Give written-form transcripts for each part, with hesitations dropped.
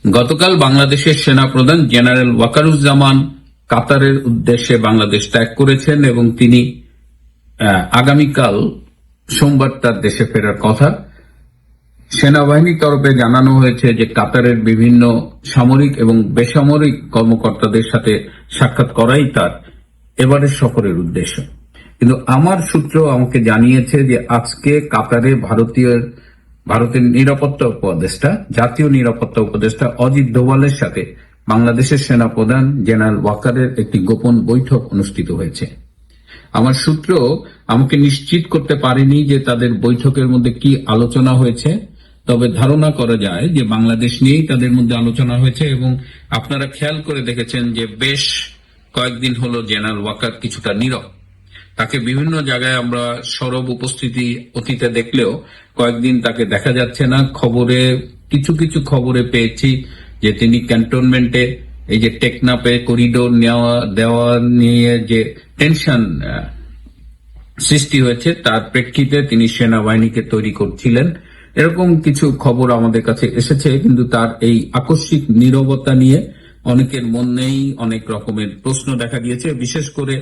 গতকাল বাংলাদেশের সেনাপ্রধান জেনারেল ওয়াকারুজ্জামান কাতারের উদ্দেশ্যে বাংলাদেশ ত্যাগ করেছেন এবং তিনি আগামীকাল সোমবার তার দেশে ফেরার কথা। সেনাবাহিনীর তরফে জানানো হয়েছে যে কাতারের বিভিন্ন সামরিক এবং বেসামরিক কর্মকর্তাদের সাথে সাক্ষাৎ করাই তার এবারের সফরের উদ্দেশ্য। কিন্তু আমার সূত্র আমাকে জানিয়েছে যে আজকে কাতারে ভারতের নিরাপত্তা উপদেষ্টা, জাতীয় নিরাপত্তা উপদেষ্টা অজিত দোভালের সাথে বাংলাদেশের সেনাপ্রধান জেনারেল ওয়াকারের একটি গোপন বৈঠক অনুষ্ঠিত হয়েছে। আমার সূত্র আমাকে নিশ্চিত করতে পারেনি যে তাদের বৈঠকের মধ্যে কি আলোচনা হয়েছে, তবে ধারণা করা যায় যে বাংলাদেশ নিয়েই তাদের মধ্যে আলোচনা হয়েছে। এবং আপনারা খেয়াল করে দেখেছেন যে বেশ কয়েকদিন হলো জেনারেল ওয়াকার কিছুটা নীরব। তাকে বিভিন্ন জায়গায় আমরা সরব উপস্থিতি অতীতে দেখলেও কয়েকদিন তাকে দেখা যাচ্ছে না। কিছু খবরে পেয়েছি যে তিনি ক্যান্টনমেন্টে এই যে টেকনাপে করিডোর দেওয়া নিয়ে যে টেনশন সৃষ্টি হয়েছে তার প্রেক্ষিতে তিনি সেনাবাহিনীকে তৈরি করছিলেন, এরকম কিছু খবর আমাদের কাছে এসেছে। কিন্তু তার এই আকস্মিক নীরবতা নিয়ে অনেকের মনেই অনেক রকমের প্রশ্ন দেখা দিয়েছে। বিশেষ করে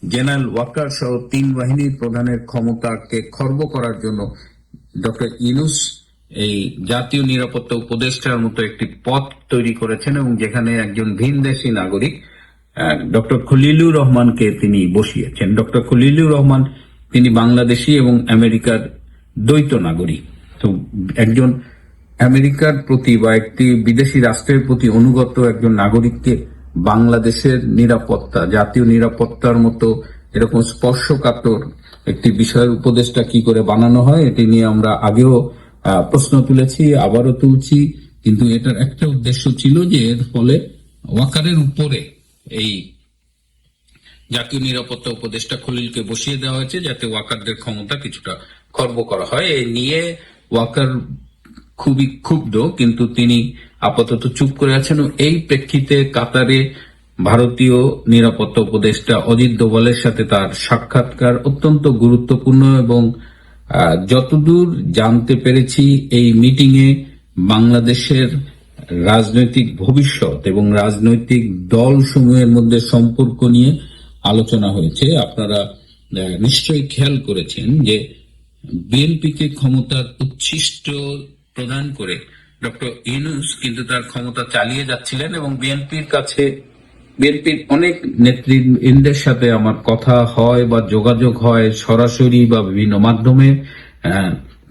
জেনারেল ওয়াকার সহ তিন বাহিনীর প্রধানের ক্ষমতাকে খর্ব করার জন্য ডক্টর ইউনূস এই জাতীয় নিরাপত্তা উপদেষ্টার মতো একটি পদ তৈরি করেছেন এবং যেখানে একজন ভিনদেশী নাগরিক ডক্টর খলিলুর রহমানকে তিনি বসিয়েছেন। ডক্টর খলিলুর রহমান তিনি বাংলাদেশি এবং আমেরিকার দ্বৈত নাগরিক। তো একজন আমেরিকার প্রতি বা একটি বিদেশি রাষ্ট্রের প্রতি অনুগত একজন নাগরিককে বাংলাদেশের নিরাপত্তা, জাতীয় নিরাপত্তার মতো এরকম স্পর্শকাতর একটি বিষয়ের উপদেষ্টা কি করে বানানো হয়, এটি নিয়ে আমরা আগেও প্রশ্ন তুলেছি, আবারও তুলছি। কিন্তু এটার একটা উদ্দেশ্য ছিল যে এর ফলে ওয়াকারের উপরে এই জাতীয় নিরাপত্তা উপদেষ্টা খলিলকে বসিয়ে দেওয়া হয়েছে যাতে ওয়াকারদের ক্ষমতা কিছুটা খর্ব করা হয়। এই নিয়ে ওয়াকার খুবই ক্ষুব্ধ, কিন্তু তিনি আপাতত চুপ করে আছেন। এই প্রেক্ষিতে কাতারে ভারতীয় নিরাপত্তা উপদেষ্টা অজিত দোভালের সাথে তার সাক্ষাৎকার অত্যন্ত গুরুত্বপূর্ণ এবং যতদূর জানতে পেরেছি এই মিটিংয়ে বাংলাদেশের রাজনৈতিক ভবিষ্যৎ এবং রাজনৈতিক দলসমূহের মধ্যে সম্পর্ক নিয়ে আলোচনা হয়েছে। আপনারা নিশ্চয়ই খেয়াল করেছেন যে বিএনপিকে ক্ষমতার উচ্ছিষ্ট প্রদান করে ডক্টর ইউনূস কিন্তু তার ক্ষমতা চালিয়ে যাচ্ছিলেন এবং বিএনপির অনেক নেতৃবৃন্দের সাথে আমার কথা হয় বা যোগাযোগ হয় সরাসরি বা বিভিন্ন মাধ্যমে।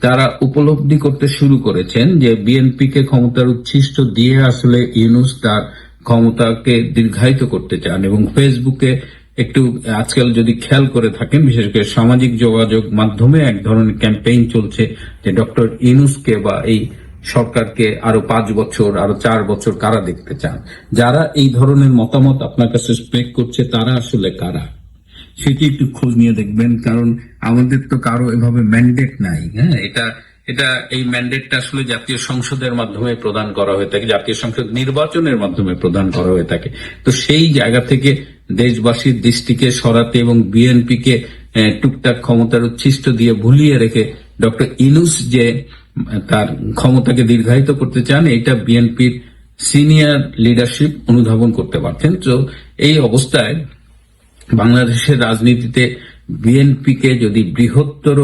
তারা উপলব্ধি করতে শুরু করেছেন যে বিএনপিকে ক্ষমতার উচ্ছিষ্ট দিয়ে আসলে ইউনূস তার ক্ষমতাকে দীর্ঘায়িত করতে চান। এবং ফেসবুকে একটু আজকাল যদি খেয়াল করে থাকেন, বিশেষ করে সামাজিক যোগাযোগ মাধ্যমে এক ধরনের ক্যাম্পেইন চলছে যে ডক্টর ইউনূসকে বা এই সরকারকে আরো 5 বছর, আরো 4 বছর কারা দেখতে চান। যারা এই ধরনের মতামত আপনার কাছে স্প্রেড করছে তারা আসলে কারা সেটি একটু খোঁজ নিয়ে দেখবেন, কারণ আমাদের তো কারো এভাবে ম্যান্ডেট নাই। হ্যাঁ, এই ম্যান্ডেটটা আসলে জাতীয় সংসদের মাধ্যমে প্রদান করা হয়ে থাকে, জাতীয় সংসদ নির্বাচনের মাধ্যমে প্রদান করা হয়ে থাকে। তো সেই জায়গা থেকে দেশবাসীর দৃষ্টিকে সরাতে এবং বিএনপিকে টুকটাক ক্ষমতার উচ্ছিষ্ট দিয়ে ভুলিয়ে রেখে ডক্টর ইউনূস যে তার ক্ষমতাকে দীর্ঘায়িত করতে চান, এটা বিএনপির সিনিয়র লিডারশিপ অনুধাবন করতে পারছেন। তো এই অবস্থায় বাংলাদেশের রাজনীতিতে বিএনপিকে যদি বৃহত্তর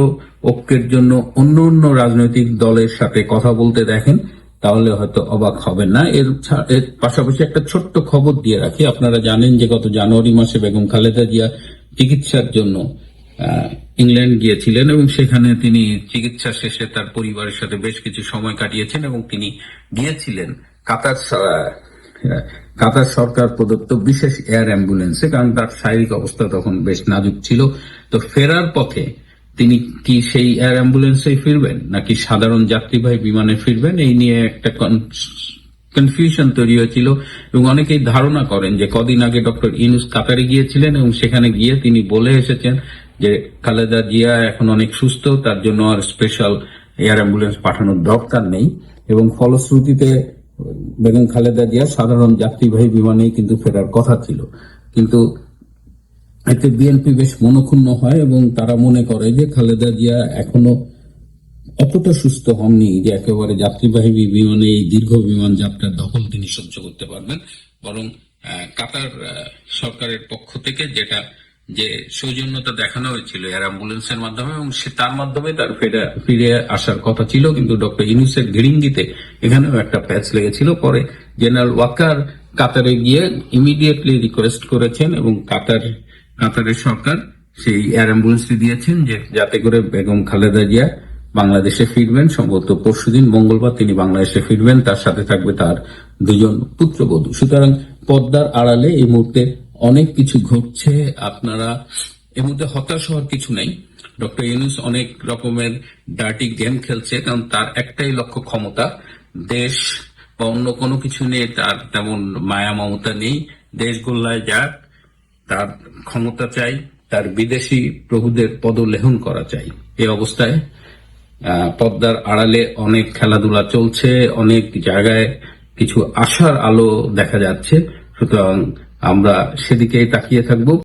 ঐক্যের জন্য অন্য রাজনৈতিক দলের সাথে কথা বলতে দেখেন তাহলে হয়তো অবাক হবেন না। এর পাশাপাশি একটা ছোট্ট খবর দিয়ে রাখি। আপনারা জানেন যে গত জানুয়ারি মাসে বেগম খালেদা জিয়া চিকিৎসার জন্য ইংল্যান্ড গিয়েছিলেন এবং সেখানে তিনি চিকিৎসা শেষে তার পরিবারের সাথে বেশ কিছু সময় কাটিয়েছেন এবং তিনি গিয়েছিলেন কাতার সরকার প্রদত্ত বিশেষ এয়ার অ্যাম্বুলেন্সে, কারণ তার শারীরিক অবস্থা তখন বেশ নাজুক ছিল। তো ফেরার পথে তিনি কি সেই এয়ার অ্যাম্বুলেন্সে ফিরবেন নাকি সাধারণ যাত্রীবাহী বিমানে ফিরবেন, এই নিয়ে একটা কনফিউশন তৈরি হয়েছিল এবং অনেকেই ধারণা করেন যে কদিন আগে ডক্টর ইউনূস কাতারে গিয়েছিলেন এবং সেখানে গিয়ে তিনি বলে এসেছেন যে খালেদা জিয়া এখন অনেক সুস্থ, তার জন্য আর স্পেশাল এয়ার অ্যাম্বুলেন্স পাঠানোর দরকার নেই এবং ফলশ্রুতিতে বেগম খালেদা জিয়া সাধারণ যাত্রীবাহী বিমানেই কিন্তু ফেরার কথা ছিল। কিন্তু এতে বিএনপি বেশ মনক্ষুণ্ণ হয় এবং তারা মনে করে যে খালেদা জিয়া এখনো এতটা সুস্থ হননি যে একেবারে যাত্রীবাহী বিমানে এই দীর্ঘ বিমান যাত্রার দখল তিনি সহ্য করতে পারবেন। বরং কাতার সরকারের পক্ষ থেকে যে সৌজন্যতা দেখানো হয়েছিল এয়ার অ্যাম্বুলেন্সের মাধ্যমে, এবং তার মাধ্যমে তার ফিরে আসার কথা ছিল, কিন্তু ডক্টর ইউনূসের ঘিরিঙ্গিতে এখানেও একটা প্যাচ লেগেছিল। পরে জেনারেল ওয়াকার কাতারে গিয়ে ইমিডিয়েটলি রিকোয়েস্ট করেছেন এবং কাতারের সরকার সেই এয়ার অ্যাম্বুলেন্সটি দিয়েছেন, যে যাতে করে বেগম খালেদা জিয়া বাংলাদেশে ফিরবেন। সম্ভবত পরশুদিন মঙ্গলবার তিনি বাংলাদেশে ফিরবেন, তার সাথে থাকবে তার 2 জন পুত্রবধূ। সুতরাং পর্দার আড়ালে এই মুহূর্তে অনেক কিছু ঘটছে। আপনারা এই মুহূর্তে হতাশ হওয়ার কিছু নেই। ডক্টর ইউনূস অনেক রকমের ডার্টি গেম খেলছে, কারণ তার একটাই লক্ষ্য ক্ষমতা। দেশ বা অন্য কোনো কিছু নিয়ে তার তেমন মায়া মমতা নেই। দেশ গোল্লায় যাক, তার ক্ষমতা চাই, তার বিদেশি প্রভুদের পদলেহন করা চাই। এই অবস্থায় পর্দার আড়ালে অনেক খেলাধুলা চলছে, অনেক জায়গায় কিছু আশার আলো দেখা যাচ্ছে। সুতরাং আমরা সেদিকেই তাকিয়ে থাকবো।